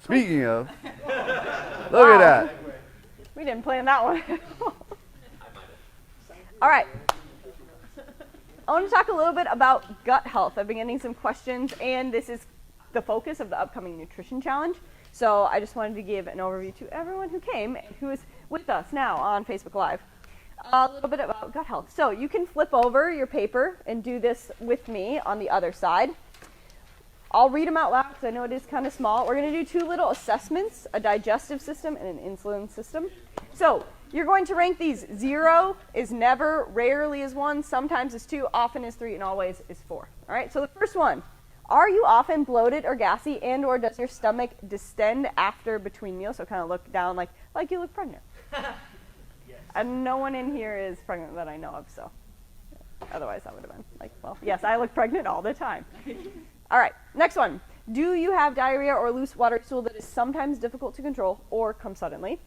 Speaking of, look at that. We didn't plan that one. All right. I want to talk a little bit about gut health. I've been getting some questions, and this is the focus of the upcoming nutrition challenge. So I just wanted to give an overview to everyone who came and who is with us now on Facebook Live. A little bit about gut health. So you can flip over your paper and do this with me on the other side. I'll read them out loud because I know it is kind of small. We're going to do two little assessments, a digestive system and an insulin system. So you're going to rank these. 0 is never, rarely is 1, sometimes is 2, often is 3, and always is 4. All right, so the first one. Are you often bloated or gassy, and or does your stomach distend after between meals? So kind of look down like you look pregnant. Yes. And no one in here is pregnant that I know of, so otherwise that would have been like, well, yes, I look pregnant all the time. All right, next one. Do you have diarrhea or loose watery stool that is sometimes difficult to control or come suddenly?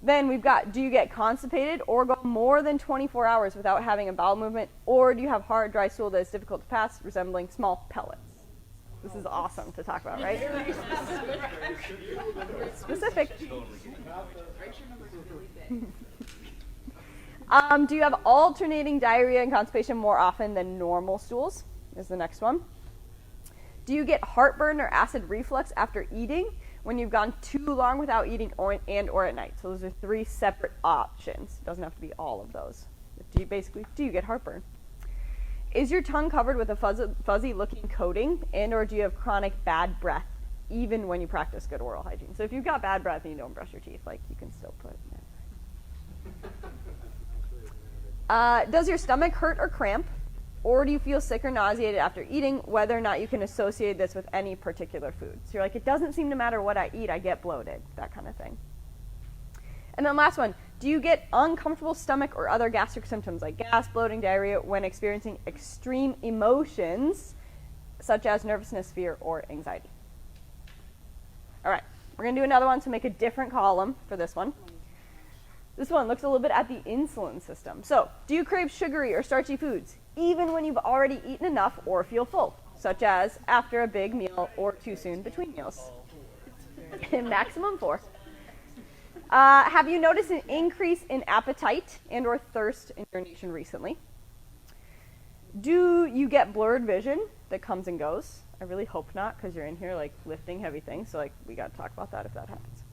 Then we've got, do you get constipated or go more than 24 hours without having a bowel movement? Or do you have hard, dry stool that is difficult to pass, resembling small pellets? This is awesome to talk about, right? Specific. Do you have alternating diarrhea and constipation more often than normal stools? Is the next one. Do you get heartburn or acid reflux after eating when you've gone too long without eating or at night? So those are 3 separate options. It doesn't have to be all of those. Do you get heartburn? Is your tongue covered with a fuzzy looking coating, and or do you have chronic bad breath even when you practice good oral hygiene? So if you've got bad breath and you don't brush your teeth, like you can still put it. Does your stomach hurt or cramp? Or do you feel sick or nauseated after eating, whether or not you can associate this with any particular food? So you're like, it doesn't seem to matter what I eat, I get bloated, that kind of thing. And then last one, do you get uncomfortable stomach or other gastric symptoms like gas, bloating, diarrhea when experiencing extreme emotions such as nervousness, fear, or anxiety? All right, we're going to do another one to make a different column for this one. This one looks a little bit at the insulin system. So, do you crave sugary or starchy foods, even when you've already eaten enough or feel full, such as after a big meal or too soon between meals? Maximum 4. Have you noticed an increase in appetite and or thirst in urination recently? Do you get blurred vision that comes and goes? I really hope not, because you're in here like lifting heavy things, so like we got to talk about that if that happens.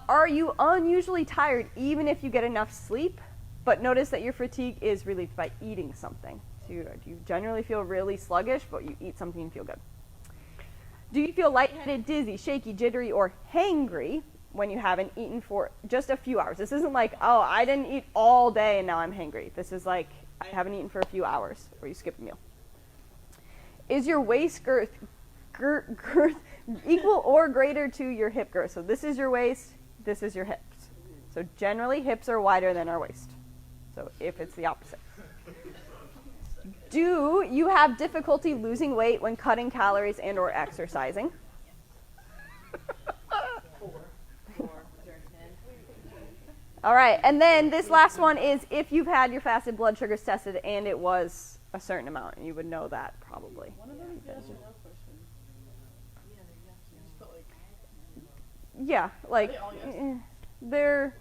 Are you unusually tired even if you get enough sleep, but notice that your fatigue is relieved by eating something? So you generally feel really sluggish, but you eat something and feel good. Do you feel lightheaded, dizzy, shaky, jittery, or hangry when you haven't eaten for just a few hours? This isn't like, oh, I didn't eat all day and now I'm hangry. This is like, I haven't eaten for a few hours, or you skip a meal. Is your waist girth equal or greater to your hip girth? So this is your waist, this is your hips. So generally hips are wider than our waist. So if it's the opposite. Do you have difficulty losing weight when cutting calories and or exercising? All right, and then this last one is if you've had your fasted blood sugars tested and it was a certain amount, and you would know that probably. One of them is yes or no question. Yeah, like they're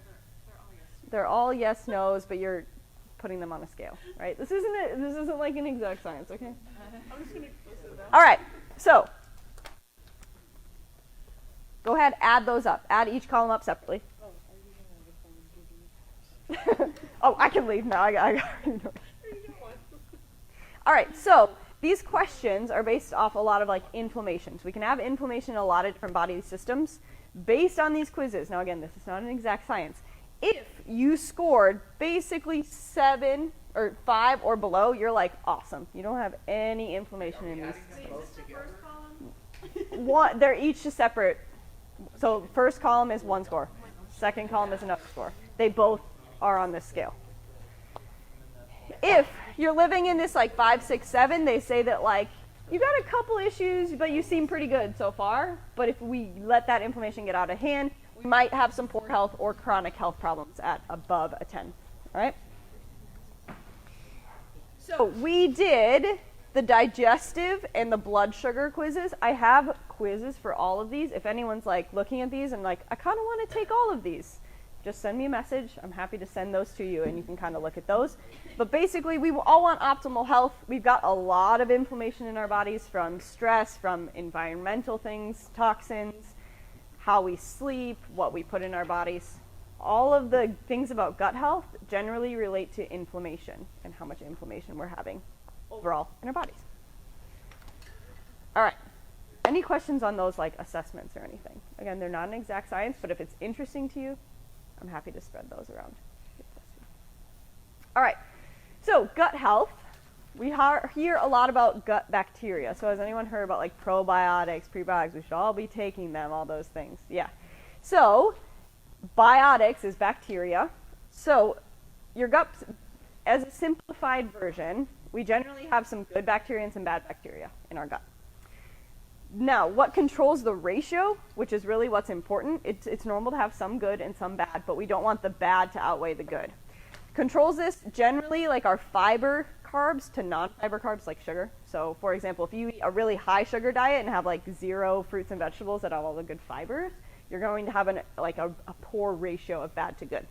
all yes no's, but you're putting them on a scale, right? This isn't like an exact science, okay? I'm just gonna listen to that. All right, so go ahead, add those up. Add each column up separately. Oh, are you gonna give them? Oh, I can leave now. I got All right, so these questions are based off a lot of like inflammation. So we can have inflammation in a lot of different body systems based on these quizzes. Now again, this is not an exact science. If you scored basically 7 or 5 or below, you're like awesome. You don't have any inflammation in these systems. They're each separate. So first column is 1 score. Second column is another score. They both are on this scale. If you're living in this like 5, 6, 7, they say that like you got a couple issues, but you seem pretty good so far. But if we let that inflammation get out of hand, we might have some poor health or chronic health problems at above a 10. All right? So we did the digestive and the blood sugar quizzes, I have quizzes for all of these. If anyone's like looking at these and like, I kind of want to take all of these, just send me a message. I'm happy to send those to you and you can kind of look at those. But basically, we all want optimal health. We've got a lot of inflammation in our bodies from stress, from environmental things, toxins, how we sleep, what we put in our bodies. All of the things about gut health generally relate to inflammation and how much inflammation we're having overall in our bodies. All right. Any questions on those like assessments or anything? Again, they're not an exact science, but if it's interesting to you, I'm happy to spread those around. All right. So gut health. We hear a lot about gut bacteria. So has anyone heard about like probiotics, prebiotics? We should all be taking them, all those things. Yeah. So biotics is bacteria. So your gut, as a simplified version, we generally have some good bacteria and some bad bacteria in our gut. Now, what controls the ratio, which is really what's important, it's normal to have some good and some bad, but we don't want the bad to outweigh the good. Controls this generally like our fiber carbs to non-fiber carbs like sugar. So for example, if you eat a really high sugar diet and have like 0 fruits and vegetables that have all the good fibers, you're going to have a poor ratio of bad to good.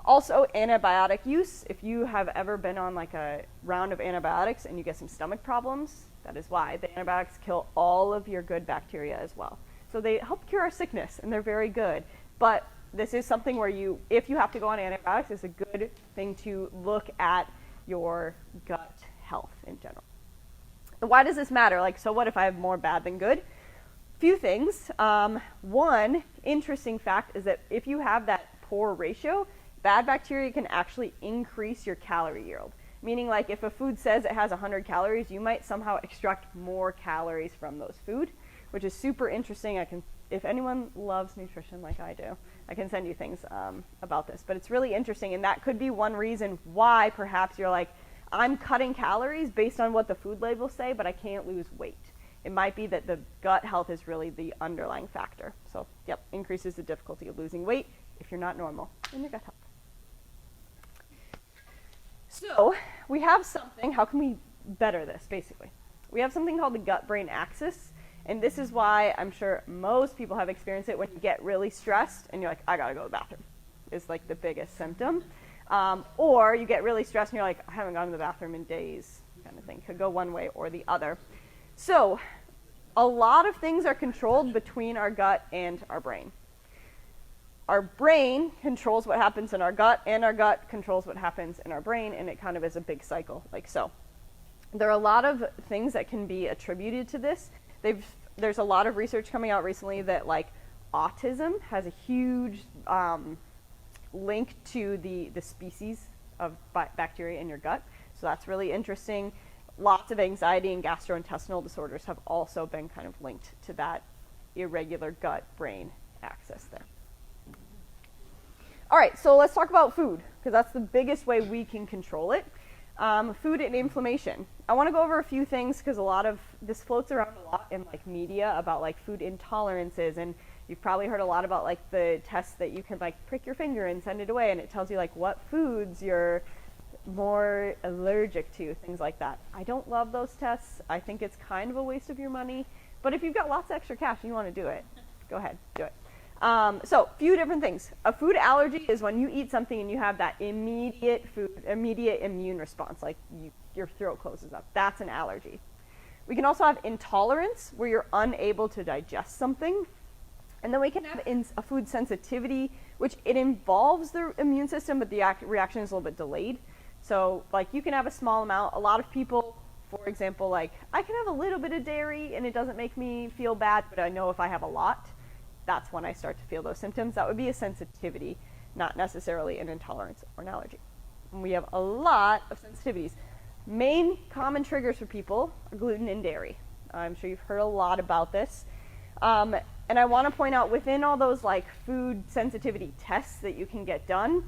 Also, antibiotic use. If you have ever been on like a round of antibiotics and you get some stomach problems, that is why. The antibiotics kill all of your good bacteria as well. So they help cure our sickness, and they're very good. But this is something where if you have to go on antibiotics, it's a good thing to look at your gut health in general. And why does this matter? Like, so what if I have more bad than good? Few things. One interesting fact is that if you have that poor ratio, bad bacteria can actually increase your calorie yield. Meaning like if a food says it has 100 calories, you might somehow extract more calories from those food, which is super interesting. If anyone loves nutrition like I do, I can send you things about this. But it's really interesting, and that could be one reason why perhaps you're like, I'm cutting calories based on what the food labels say, but I can't lose weight. It might be that the gut health is really the underlying factor. So, yep, increases the difficulty of losing weight if you're not normal in your gut health. So, we have something, how can we better this, basically? We have something called the gut-brain axis, and this is why I'm sure most people have experienced it when you get really stressed and you're like, I gotta go to the bathroom. It's like the biggest symptom. Or you get really stressed and you're like, I haven't gone to the bathroom in days, kind of thing. Could go one way or the other. So, a lot of things are controlled between our gut and our brain. Our brain controls what happens in our gut, and our gut controls what happens in our brain, and it kind of is a big cycle, like so. There are a lot of things that can be attributed to this. There's a lot of research coming out recently that like autism has a huge link to the species of bacteria in your gut. So that's really interesting. Lots of anxiety and gastrointestinal disorders have also been kind of linked to that irregular gut-brain axis there. All right, so let's talk about food, because that's the biggest way we can control it. Food and inflammation. I want to go over a few things because a lot of this floats around a lot in like media about like food intolerances, and you've probably heard a lot about like the tests that you can like prick your finger and send it away, and it tells you like what foods you're more allergic to, things like that. I don't love those tests. I think it's kind of a waste of your money, but if you've got lots of extra cash and you want to do it, go ahead, do it. So, few different things. A food allergy is when you eat something and you have that immediate immune response, like your throat closes up. That's an allergy. We can also have intolerance, where you're unable to digest something. And then we can have a food sensitivity, which it involves the immune system, but the reaction is a little bit delayed. So, like, you can have a small amount. A lot of people, for example, like, I can have a little bit of dairy and it doesn't make me feel bad, but I know if I have a lot, that's when I start to feel those symptoms. That would be a sensitivity, not necessarily an intolerance or an allergy. And we have a lot of sensitivities. Main common triggers for people are gluten and dairy. I'm sure you've heard a lot about this. And I want to point out, within all those like food sensitivity tests that you can get done,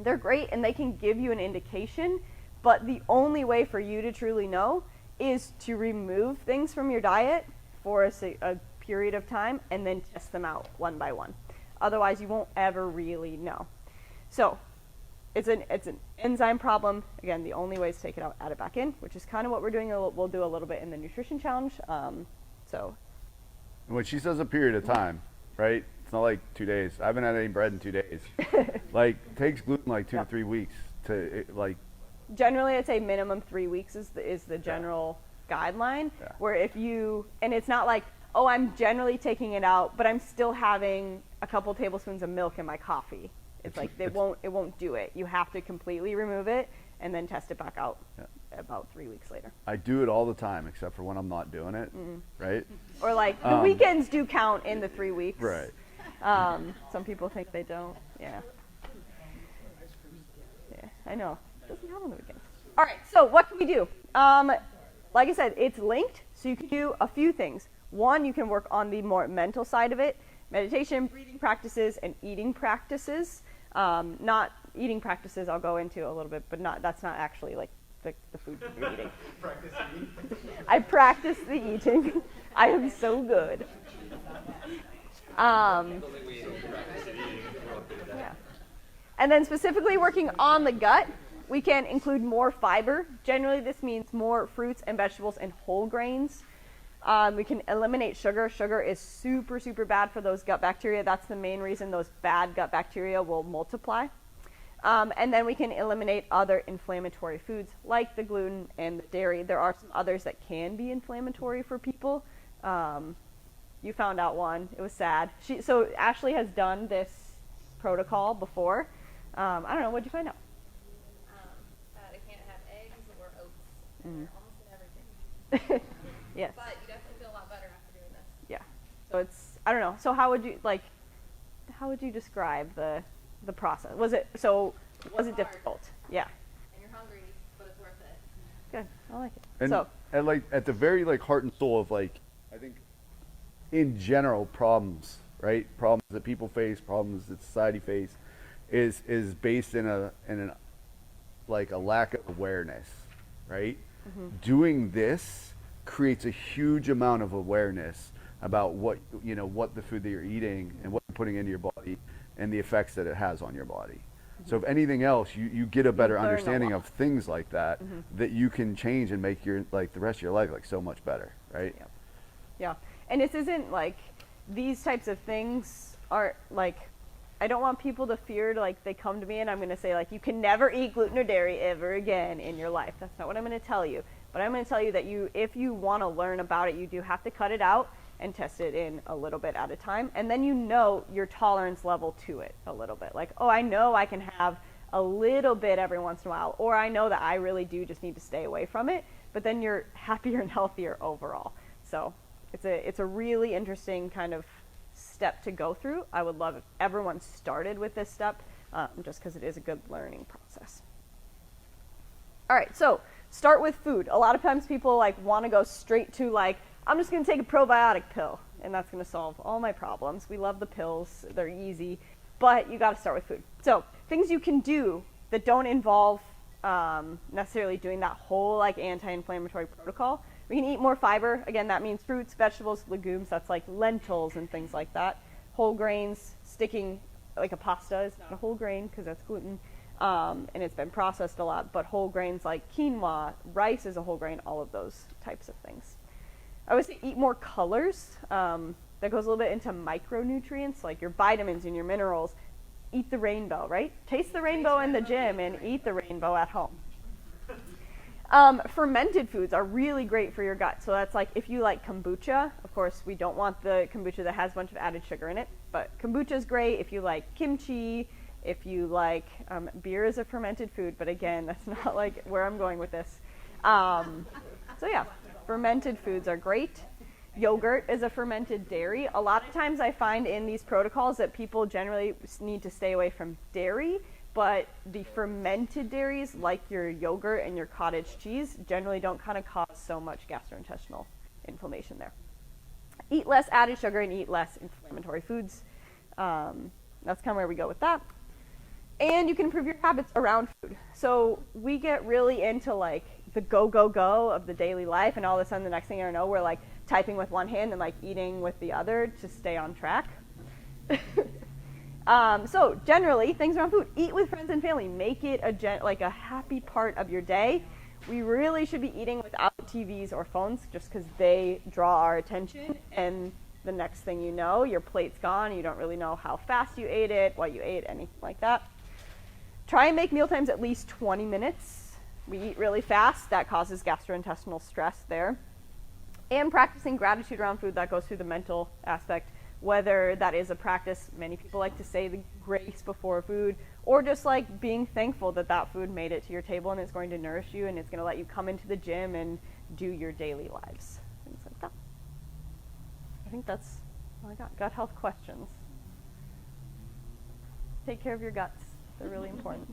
they're great and they can give you an indication, but the only way for you to truly know is to remove things from your diet for a period of time and then test them out one by one. Otherwise, you won't ever really know. So, it's an enzyme problem. Again, the only way is to take it out, add it back in, which is kind of what we're doing. We'll do a little bit in the nutrition challenge. So When she says a period of time, right? It's not like 2 days. I haven't had any bread in 2 days. Like, takes gluten like 2 to 3 weeks to like. Generally, I'd say minimum 3 weeks is the general guideline. Yeah. Where if you, and it's not like, oh, I'm generally taking it out, but I'm still having a couple tablespoons of milk in my coffee. It's like it won't do it. You have to completely remove it and then test it back out about 3 weeks later. I do it all the time, except for when I'm not doing it, right? Or like the weekends do count in the 3 weeks. Right. Some people think they don't. Yeah. Yeah, I know. It doesn't happen on the weekends. All right. So what can we do? Like I said, it's linked, so you can do a few things. One, you can work on the more mental side of it: meditation, breathing practices, and eating practices. Not eating practices I'll go into a little bit, but that's not actually like the food you're eating. I practice the eating. I am so good. Yeah. And then specifically working on the gut, we can include more fiber. Generally, this means more fruits and vegetables and whole grains. We can eliminate sugar. Sugar is super, super bad for those gut bacteria. That's the main reason those bad gut bacteria will multiply. And then we can eliminate other inflammatory foods like the gluten and the dairy. There are some others that can be inflammatory for people. You found out one. It was sad. So Ashley has done this protocol before. I don't know. What did you find out? That I can't have eggs or oats. And they're almost in everything. Yes. But you definitely feel a lot better after doing this. Yeah. So it's, I don't know. So how would you describe the process? Was it hard. difficult? Yeah. And you're hungry, but it's worth it. Good. I like it. And So at the very like heart and soul of like, I think in general problems, right? Problems that people face, problems that society face, is based in a lack of awareness, right? Doing this creates a huge amount of awareness about what the food that you're eating and what you're putting into your body and the effects that it has on your body. So if anything else, you get a better understanding of things like that that you can change and make your the rest of your life so much better, right? yeah. And this isn't like, these types of things are like, I don't want people to fear they come to me and I'm going to say you can never eat gluten or dairy ever again in your life. That's not what I'm going to tell you. But I'm going to tell you that if you want to learn about it, you do have to cut it out and test it in a little bit at a time. And then your tolerance level to it a little bit. I know I can have a little bit every once in a while, or I know that I really do just need to stay away from it. But then you're happier and healthier overall. So it's a really interesting kind of step to go through. I would love if everyone started with this step, just because it is a good learning process. All right, so start with food. A lot of times people want to go straight to I'm just going to take a probiotic pill and that's going to solve all my problems. We love the pills. They're easy, but you got to start with food. So things you can do that don't involve necessarily doing that whole anti-inflammatory protocol. We can eat more fiber. Again, that means fruits, vegetables, legumes. That's lentils and things like that. Whole grains, sticking a pasta is not a whole grain because that's gluten. And it's been processed a lot, but whole grains like quinoa, rice is a whole grain, all of those types of things. I would say eat more colors. That goes a little bit into micronutrients, like your vitamins and your minerals. Eat the rainbow, right? Taste the rainbow in the gym and eat the rainbow at home. Fermented foods are really great for your gut. So that's if you like kombucha. Of course, we don't want the kombucha that has a bunch of added sugar in it, but kombucha is great. If you like kimchi, if you like beer is a fermented food, but again, that's not where I'm going with this. So yeah, fermented foods are great. Yogurt is a fermented dairy. A lot of times I find in these protocols that people generally need to stay away from dairy, but the fermented dairies like your yogurt and your cottage cheese generally don't kind of cause so much gastrointestinal inflammation there. Eat less added sugar and eat less inflammatory foods. That's kind of where we go with that. And you can improve your habits around food. So we get really into the go, go, go of the daily life, and all of a sudden the next thing I know, we're typing with one hand and eating with the other to stay on track. So generally, things around food: eat with friends and family. Make it like a happy part of your day. We really should be eating without TVs or phones, just because they draw our attention, and the next thing you know, your plate's gone. You don't really know how fast you ate it, what you ate, anything like that. Try and make meal times at least 20 minutes. We eat really fast. That causes gastrointestinal stress there. And practicing gratitude around food, that goes through the mental aspect, whether that is a practice. Many people like to say the grace before food, or just like being thankful that that food made it to your table and it's going to nourish you and it's going to let you come into the gym and do your daily lives. Things like that. I think that's all I got. Gut health questions. Take care of your guts. They're really important.